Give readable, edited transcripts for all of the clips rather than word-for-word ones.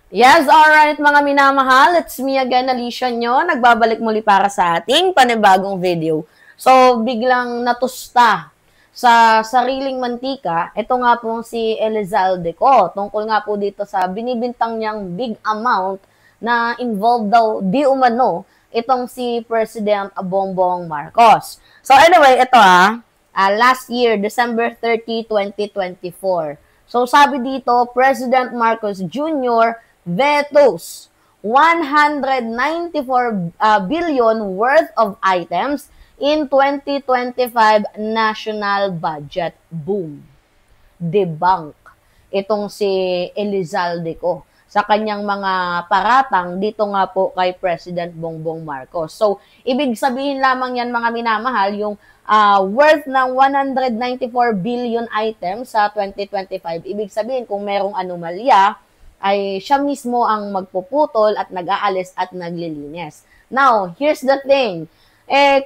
Yes, alright mga minamahal. It's me again, Alicia nyo. Nagbabalik muli para sa ating panibagong video. So, biglang natusta sa sariling mantika. Ito nga po si Elizalde ko. Tungkol nga po dito sa binibintang niyang big amount na involved daw di umano itong si President Bongbong Marcos. So anyway, ito last year, December 30, 2024. So sabi dito, President Marcos Jr. vetoes 194 billion worth of items in 2025 national budget. Boom. Debunk. Itong si Elizalde ko sa kanyang mga paratang dito nga po kay President Bongbong Marcos. So, ibig sabihin lamang yan mga minamahal, yung worth ng 194 billion items sa 2025. Ibig sabihin kung merong anomalya, ay siya mismo ang magpuputol at nag-aalis at naglilinis. Now, here's the thing.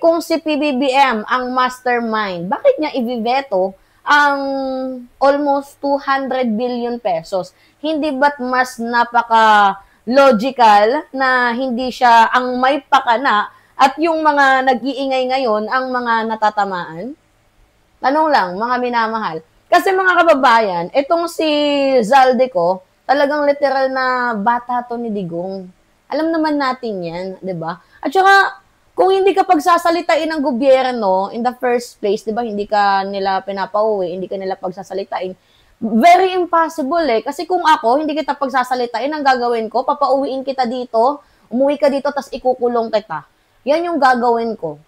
Kung si PBBM ang mastermind, bakit niya i-veto ang almost 200 billion pesos? Hindi ba't mas napaka-logical na hindi siya ang may pakana at yung mga nag-iingay ngayon ang mga natatamaan? Tanong lang, mga minamahal. Kasi mga kababayan, itong si Zalde ko, talagang literal na bata to ni Digong. Alam naman natin yan, di ba? At saka, kung hindi ka pagsasalitain ng gobyerno in the first place, di ba, hindi ka nila pinapauwi, hindi ka nila pagsasalitain, very impossible Kasi kung ako, hindi kita pagsasalitain, ang gagawin ko, papauwiin kita dito, umuwi ka dito, tas ikukulong kita. Yan yung gagawin ko.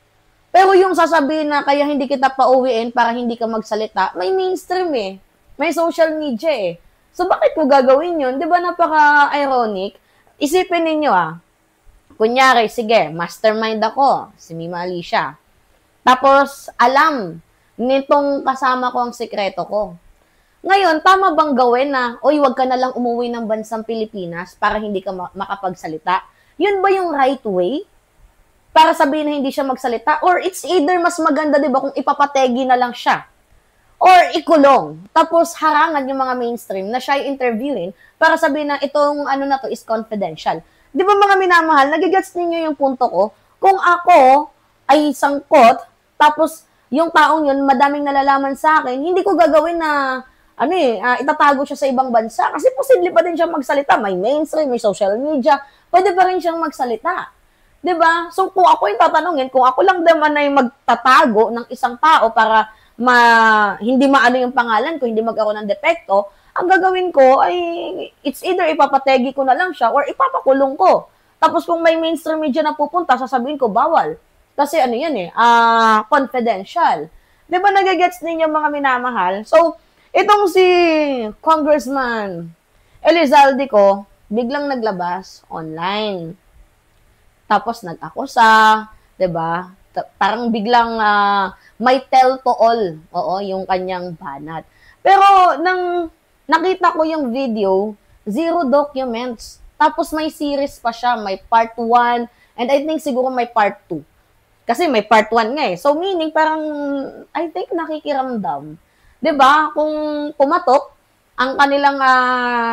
Pero yung sasabihin na kaya hindi kita pauwiin para hindi ka magsalita, may mainstream May social media So, bakit ko gagawin yun? Di ba napaka-ironic? Isipin ninyo kunyari, sige, mastermind ako, si Mima Alicia. Tapos, alam nitong kasama ko ang sekreto ko. Ngayon, tama bang gawin na, oy, wag ka na lang umuwi ng bansang Pilipinas para hindi ka makapagsalita? Yun ba yung right way? Para sabihin na hindi siya magsalita? Or it's either mas maganda, di ba, kung ipapategi na lang siya? Or ikulong. Tapos harangan yung mga mainstream na siya interviewin para sabihin na itong ano na to is confidential. Di ba mga minamahal, nagigets ninyo yung punto ko? Kung ako ay sangkot, tapos yung taong yun madaming nalalaman sa akin, hindi ko gagawin na itatago siya sa ibang bansa. Kasi posible pa din siyang magsalita. May mainstream, may social media. Pwede pa rin siyang magsalita. Di ba? So kung ako yung tatanungin, kung ako lang naman ay magtatago ng isang tao para hindi maano yung pangalan ko, hindi magkaroon ng depekto, ang gagawin ko ay it's either ipapategi ko na lang siya or ipapakulong ko. Tapos kung may mainstream media na pupunta, sasabihin ko bawal. Kasi confidential. Di ba nagagets ninyo mga minamahal? So, itong si Congressman Elizalde ko, biglang naglabas online. Tapos nag-akusa, di ba? Parang biglang may tell to all, yung kanyang banat. Pero nang nakita ko yung video, zero documents. Tapos may series pa siya, may part 1, and I think siguro may part 2. Kasi may part 1 nga So meaning parang, I think nakikiramdam. 'Di ba? Kung pumatok ang kanilang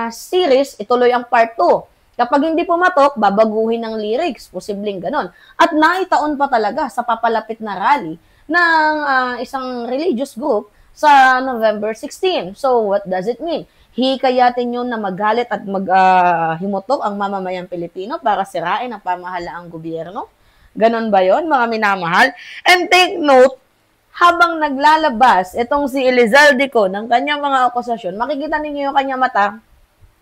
series, ituloy ang part 2. Kapag hindi pumatok, babaguhin ng lyrics, posibleng ganon. At naitaon pa talaga sa papalapit na rally ng isang religious group sa November 16. So, what does it mean? Hikayatin yun na magalit at maghimutok ang mamamayang Pilipino para sirain ang pamahalaang gobyerno? Ganon ba yon mga minamahal? And take note, habang naglalabas itong si Elizalde ko ng kanyang mga akusasyon, makikita ninyo yung kanyang mata,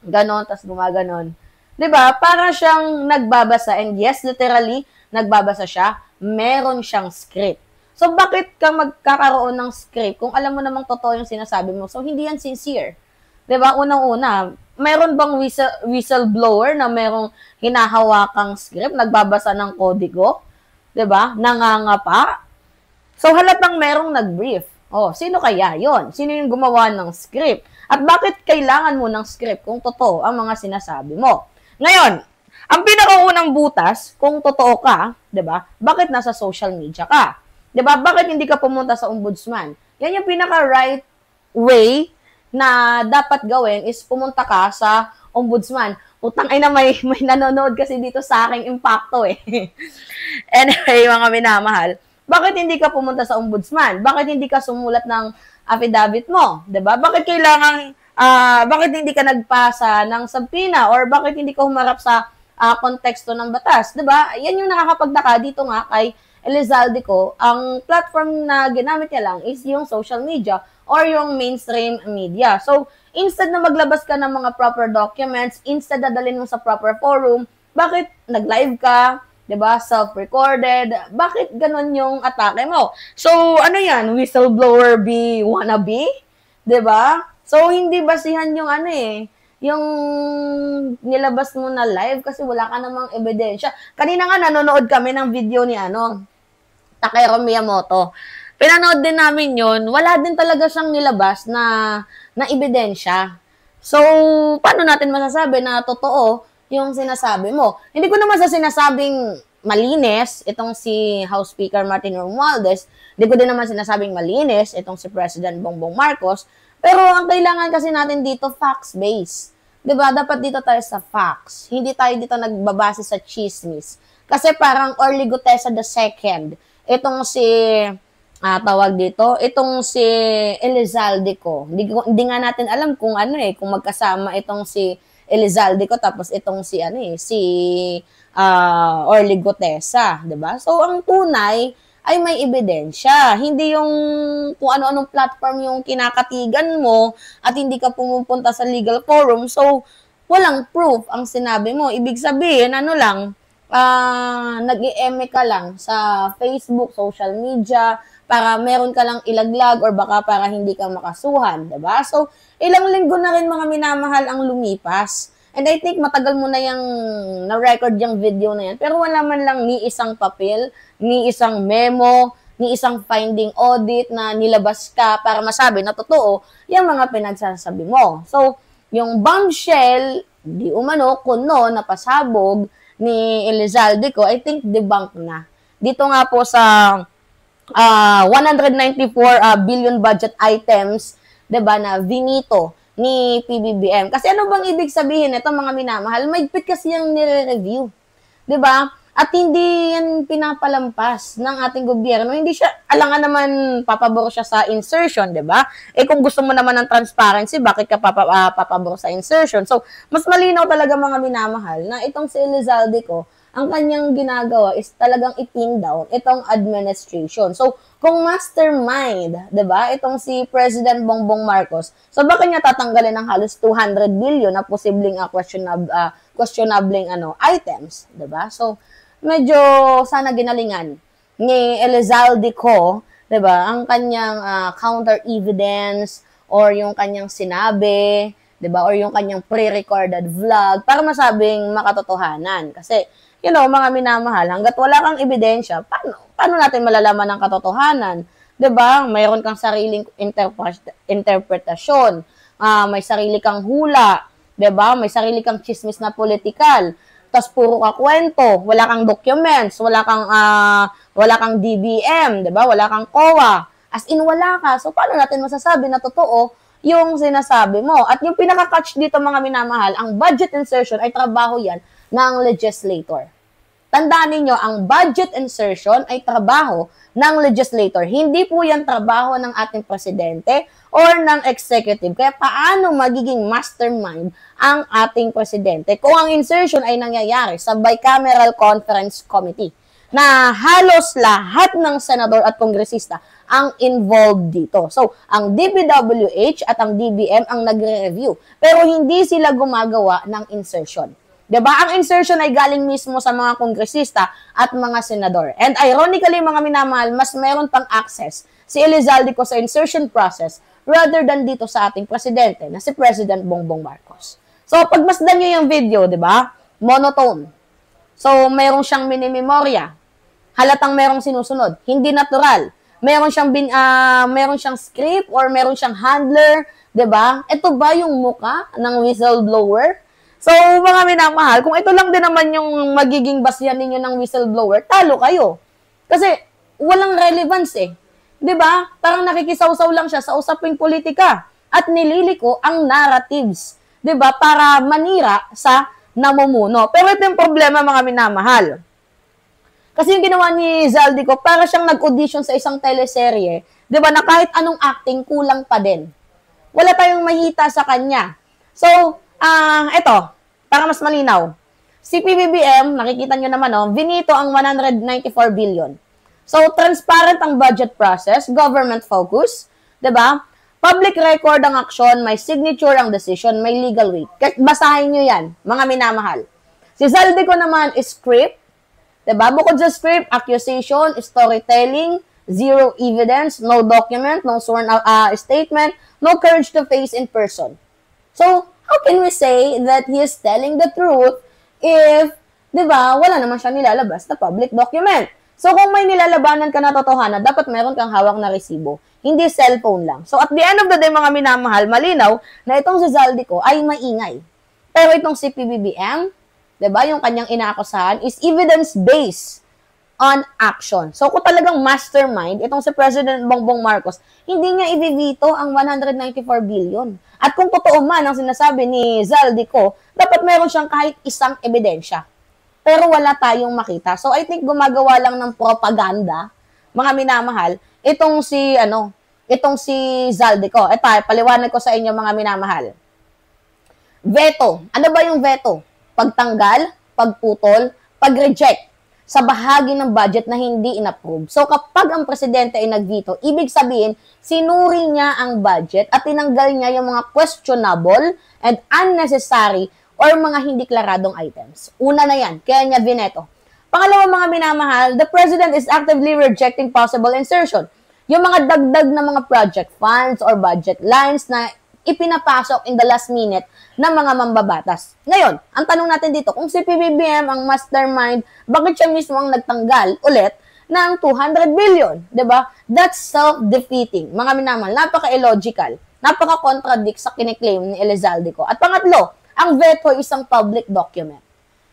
ganon, tas gumaganon. Diba? Para siyang nagbabasa. And yes, literally, nagbabasa siya. Meron siyang script. So, bakit ka magkakaroon ng script kung alam mo namang totoo yung sinasabi mo? So, hindi yan sincere. Diba? Unang-una, meron bang whistleblower na merong hinahawakang script, nagbabasa ng kodigo? Diba? Nangangapa? So, halatang merong nag-brief. Sino kaya yon? Sino yung gumawa ng script? At bakit kailangan mo ng script kung totoo ang mga sinasabi mo? Ngayon, ang pinakaunang butas, kung totoo ka, 'di ba? Bakit nasa social media ka? 'Di ba? Bakit hindi ka pumunta sa ombudsman? Yan yung pinaka right way na dapat gawin is pumunta ka sa ombudsman. Utang ina, may nanonood kasi dito sa aking impacto eh. Anyway, mga minamahal, bakit hindi ka pumunta sa ombudsman? Bakit hindi ka sumulat ng affidavit mo? 'Di ba? Bakit kailangan bakit hindi ka nagpasa ng subpoena or bakit hindi ka humarap sa konteksto ng batas, 'di ba? Yan yung nakakapagtaka dito nga kay Elizalde ko. Ang platform na ginamit niya lang is yung social media or yung mainstream media. So, instead na maglabas ka ng mga proper documents, instead na dalhin mo sa proper forum, bakit nag-live ka, 'di ba? Self-recorded. Bakit ganun yung atake mo? So, ano yan? Whistleblower be wannabe? 'Di ba? So, hindi basihan yung ano yung nilabas mo na live kasi wala ka namang ebidensya. Kanina nga nanonood kami ng video ni Takeru Miyamoto. Pinanood din namin yun, wala din talaga siyang nilabas na ebidensya. So, paano natin masasabi na totoo yung sinasabi mo? Hindi ko naman sa sinasabing malinis itong si House Speaker Martin Romualdez, hindi ko din naman sinasabing malinis itong si President Bongbong Marcos, pero ang kailangan kasi natin dito, facts-based. Diba? Dapat dito tayo sa facts. Hindi tayo dito nagbabase sa chismis. Kasi parang Orly Gutesa II, itong si tawag dito, itong si Elizalde ko. Hindi nga natin alam kung kung magkasama itong si Elizalde ko tapos itong si si Orly Gutesa, 'di ba? So ang tunay ay may ebidensya. Hindi yung kung ano-anong platform yung kinakatigan mo at hindi ka pumupunta sa legal forum. So walang proof ang sinabi mo. Ibig sabihin nag-i-eme ka lang sa Facebook, social media, para meron ka lang ilaglag or baka para hindi ka makasuhan, diba? So, ilang linggo na rin mga minamahal ang lumipas. And I think matagal mo na yung na-record yung video na yan. Pero wala man lang ni isang papel, ni isang memo, ni isang finding audit na nilabas ka para masabi na totoo yung mga pinagsasabi mo. So, yung bombshell, di umano, kuno, napasabog, ni Elizalde ko, I think debunk na. Dito nga po sa 194 billion budget items, 'di ba, na vinito ni PBBM. Kasi ano bang ibig sabihin nito, mga minamahal? Maigpit kasi yung nire-review. 'Di ba? At hindi yan pinapalampas ng ating gobyerno. Hindi siya, alangan naman papabor siya sa insertion, di ba? Kung gusto mo naman ng transparency, bakit ka papabor sa insertion? So, mas malinaw talaga mga minamahal na itong si Elizalde ko, ang kanyang ginagawa is talagang i-pin down itong administration. So, kung mastermind, di ba, itong si President Bongbong Marcos, so bakit niya tatanggalin ng halos 200 billion na posibleng questionable items, di ba? So, medyo sana ginalingan ni Elizalde ko, 'di ba? Ang kanyang counter evidence or yung kanyang sinabi, 'di ba? Or yung kanyang pre-recorded vlog para masabing makatotohanan. Kasi mga minamahal, hangga't wala kang ebidensya, paano natin malalaman ang katotohanan? 'Di ba? Mayroon kang sariling interpretasyon, may sarili kang hula, 'di ba? May sarili kang chismis na politikal. Tas puro ka kwento, wala kang documents, wala kang DBM, 'di ba? Wala kang COA. As in wala ka. So paano natin masasabi na totoo yung sinasabi mo? At yung pinaka-catch dito mga minamahal, ang budget insertion ay trabaho yan ng legislator. Tandaan niyo, ang budget insertion ay trabaho ng legislator. Hindi po yan trabaho ng ating presidente or ng executive. Kaya paano magiging mastermind ang ating presidente kung ang insertion ay nangyayari sa Bicameral Conference Committee na halos lahat ng senador at kongresista ang involved dito. So, ang DPWH at ang DBM ang nagre-review. Pero hindi sila gumagawa ng insertion. Diba? Ang insertion ay galing mismo sa mga kongresista at mga senador. And ironically, mga minamahal, mas meron pang access si Elizalde ko sa insertion process rather than dito sa ating presidente na si President Bongbong Marcos. So, pagmasdan nyo yung video, di ba? Monotone. So, meron siyang mini-memorya. Halatang merong sinusunod. Hindi natural. Meron siyang script or meron siyang handler, di ba? Ito ba yung muka ng whistleblower? So, mga minamahal, kung ito lang din naman yung magiging basihan ninyo ng whistleblower, talo kayo. Kasi, walang relevance eh. 'Di ba? Parang nakikisaw-saw lang siya sa usaping politika at nililiko ang narratives 'di ba, para manira sa namumuno. Pero ito yung problema, mga minamahal. Kasi yung ginawa ni Zaldico, para siyang nag-audition sa isang teleserye, 'di ba, na kahit anong acting kulang pa din. Wala tayong mahita sa kanya. So, ito, para mas malinaw. Si PBBM, nakikita nyo naman, vinito ang 194 billion. So, transparent ang budget process, government focus, 'di ba? Public record ang aksyon, may signature ang decision, may legal weight. Basahin nyo yan, mga minamahal. Si Zaldico naman is script, 'di ba? Bukod sa script, accusation, storytelling, zero evidence, no document, no sworn statement, no courage to face in person. So, how can we say that he is telling the truth if, 'di ba, wala naman siya nilalabas na public document? So, kung may nilalabanan ka na totohanan, dapat meron kang hawak na resibo. Hindi cellphone lang. So, at the end of the day, mga minamahal, malinaw na itong si Zaldico ay maingay. Pero itong si PBBM, 'di ba, yung kanyang inaakusahan is evidence-based on action. So, kung talagang mastermind, itong si President Bongbong Marcos, hindi niya i-veto ang 194 billion. At kung totoo man ang sinasabi ni Zaldico, dapat meron siyang kahit isang ebidensya. Pero wala tayong makita. So, I think gumagawa lang ng propaganda, mga minamahal, itong si Zaldico. Ito, paliwanag ko sa inyo, mga minamahal. Veto. Ano ba yung veto? Pagtanggal, pagputol, pag-reject sa bahagi ng budget na hindi inapprove. So, kapag ang presidente ay nag-veto, ibig sabihin, sinuri niya ang budget at tinanggal niya yung mga questionable and unnecessary or mga hindi klaradong items. Una na yan, kaya niya vineto. Pangalawa, mga minamahal, the president is actively rejecting possible insertion. Yung mga dagdag na mga project funds or budget lines na ipinapasok in the last minute ng mga mambabatas. Ngayon, ang tanong natin dito, kung si PBBM ang mastermind, bakit siya mismo ang nagtanggal ulit ng 200 billion? Diba? That's self-defeating. Mga minamahal, napaka-illogical, napaka-contradict sa kiniklaim ni Zaldico. At pangatlo, ang veto isang public document.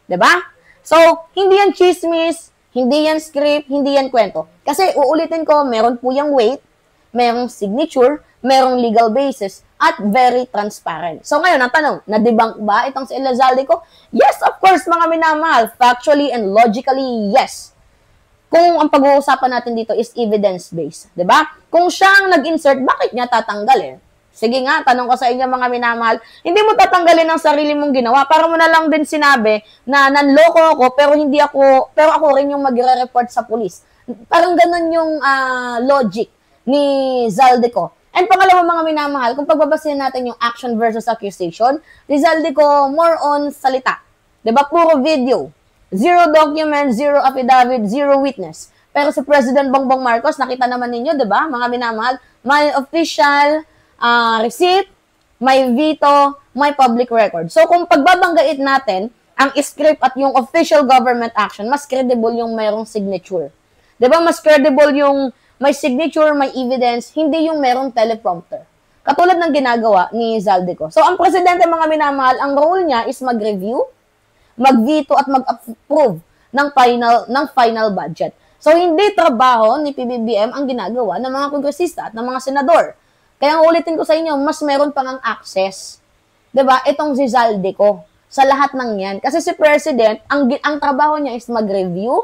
'Di ba? So, hindi yan chismis, hindi yan script, hindi yan kwento. Kasi uulitin ko, meron po yung weight, merong signature, merong legal basis, at very transparent. So ngayon, ang tanong, na-debunk ba itong si Zaldico? Yes, of course, mga minamahal. Factually and logically, yes. Kung ang pag-uusapan natin dito is evidence-based. 'Di ba? Kung siya ang nag-insert, bakit niya tatanggalin? Sige nga, tanong ko sa inyo, mga minamahal, hindi mo tatanggalin ang sarili mong ginawa. Para mo na lang din sinabi na nanloko ako, pero ako rin yung magre-report sa pulis. Parang ganun yung logic ni Zaldico. And pangalawa, mga minamahal, kung pagbabasahin natin yung action versus accusation, ni Zaldico more on salita. 'Di ba? Puro video. Zero document, zero affidavit, zero witness. Pero si President Bongbong Marcos, nakita naman ninyo, 'di ba? Mga minamahal, may official receipt, may veto, may public record. So, kung pagbabanggait natin ang script at yung official government action, mas credible yung mayroong signature. 'Di ba? Mas credible yung may signature, may evidence, hindi yung mayroong teleprompter. Katulad ng ginagawa ni Zaldico. So, ang presidente, mga minamahal, ang role niya is mag-review, mag-veto at mag-approve ng final budget. So, hindi trabaho ni PBBM ang ginagawa ng mga kongresista at ng mga senador. Kaya ulitin ko sa inyo, mas meron pang ang access. 'Di ba? Itong si Zaldico sa lahat ng 'yan. Kasi si President, ang trabaho niya is mag-review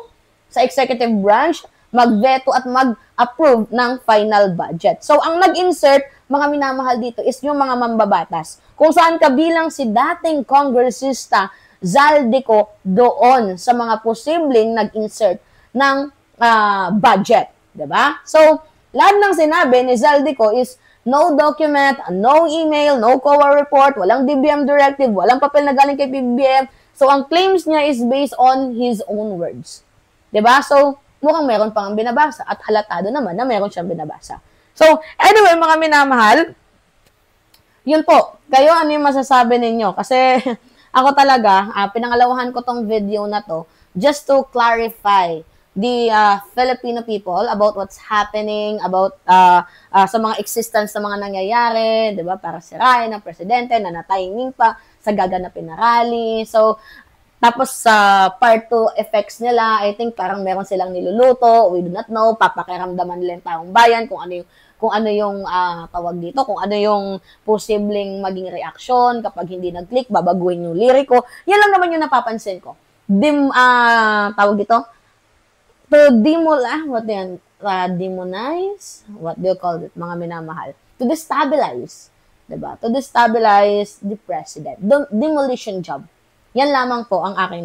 sa executive branch, mag-veto at mag-approve ng final budget. So, ang nag-insert, mga minamahal dito, is yung mga mambabatas. Kung saan kabilang si dating kongresista Zaldico doon sa mga posibleng nag-insert ng budget. 'Di ba? So, lahat ng sinabi ni Zaldico is no document, no email, no COA report, walang DBM directive, walang papel na galing kay PBBM. So, ang claims niya is based on his own words. 'Di ba? So, mukhang meron pang binabasa at halatado naman na meron siyang binabasa. So, anyway, mga minamahal, yun po. Kayo, ano yung masasabi ninyo? Kasi ako talaga, pinangalawahan ko tong video na to just to clarify the Filipino people about what's happening, about sa mga existence ng mga nangyayari, 'di ba? Para sirain ng presidente na na-timing pa sa gaganapin na rally. So, tapos sa part 2 effects nila, I think parang meron silang niluluto, we do not know, papakiramdaman nila yung taong bayan kung kung ano yung tawag dito, kung ano yung posibleng maging reaksyon kapag hindi nag-click, babaguhin yung liriko. Yan lang naman yung napapansin ko. Tawag dito, demonize, what do you call it, mga minamahal? To destabilize, diba? To destabilize the president. Demolition job. Yan lamang po ang aking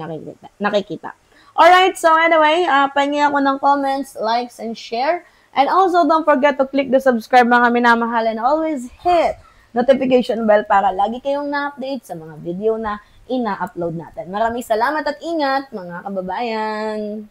nakikita. Alright, so anyway, pahingi ako ng comments, likes, and share. And also, don't forget to click the subscribe mga minamahal and always hit notification bell para lagi kayong na-update sa mga video na ina-upload natin. Maraming salamat at ingat mga kababayan!